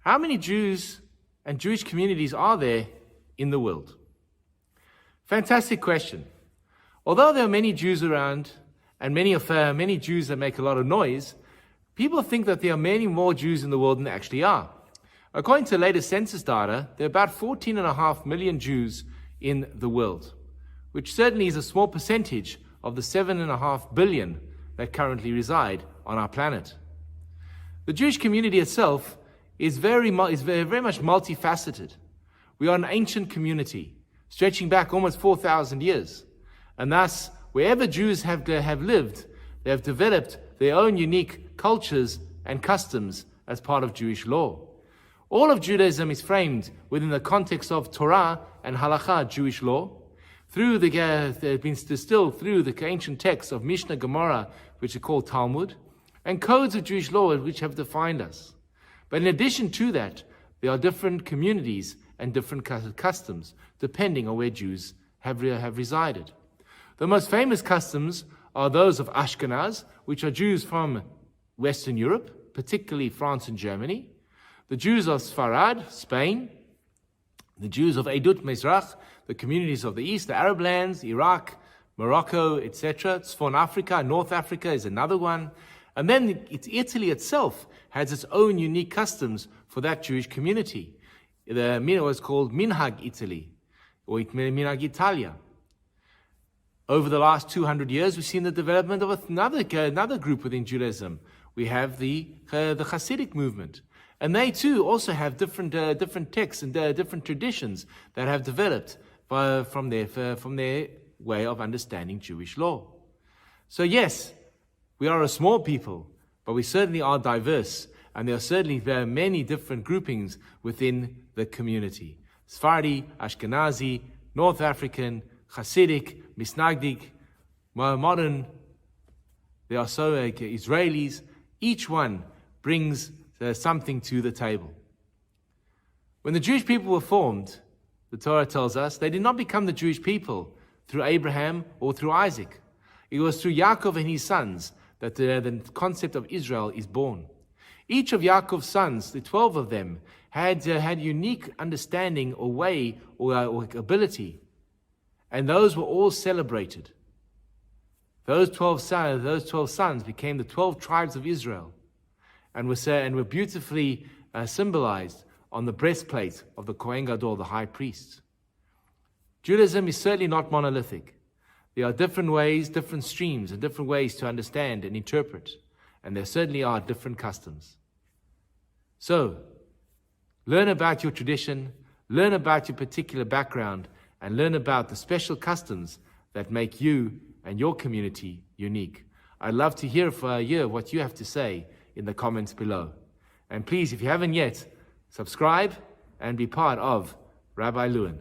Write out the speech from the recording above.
How many Jews and Jewish communities are there in the world? Fantastic question. Although there are many Jews around, and many Jews that make a lot of noise, people think that there are many more Jews in the world than there actually are. According to the latest census data, there are about 14.5 million Jews in the world, which certainly is a small percentage of the 7.5 billion that currently reside on our planet. The Jewish community itself is very much multifaceted. We are an ancient community, stretching back almost 4,000 years. And thus, wherever Jews have lived, they have developed their own unique cultures and customs as part of Jewish law. All of Judaism is framed within the context of Torah and Halakha, Jewish law, they've been distilled through the ancient texts of Mishnah, Gemara, which are called Talmud, and codes of Jewish law which have defined us. But in addition to that, there are different communities and different customs, depending on where Jews have resided. The most famous customs are those of Ashkenaz, which are Jews from Western Europe, particularly France and Germany. The Jews of Sfarad, Spain. The Jews of Edut Mizrach, the communities of the East, the Arab lands, Iraq, Morocco, etc. Tzfon Africa, North Africa is another one. And then Italy itself has its own unique customs for that Jewish community. The was called Minhag Italy, or Minhag Italia. Over the last 200 years, we've seen the development of another group within Judaism. We have the Hasidic movement. And they too also have different texts and different traditions that have developed from their way of understanding Jewish law. So yes, we are a small people, but we certainly are diverse, and there are many different groupings within the community. Sephardi, Ashkenazi, North African, Hasidic, Misnagdic, modern. There are Israelis. Each one brings something to the table. When the Jewish people were formed, the Torah tells us, they did not become the Jewish people through Abraham or through Isaac. It was through Yaakov and his sons that the concept of Israel is born. Each of Yaakov's sons, the 12 of them, had unique understanding or way or ability, and those were all celebrated. Those 12 sons became the 12 tribes of Israel, and were beautifully symbolized on the breastplate of the Kohen Gadol, the high priest. Judaism is certainly not monolithic. There are different ways, different streams, and different ways to understand and interpret, and there certainly are different customs. So, learn about your tradition, learn about your particular background, and learn about the special customs that make you and your community unique. I'd love to hear what you have to say in the comments below. And please, if you haven't yet, subscribe and be part of Rabbi Lewin.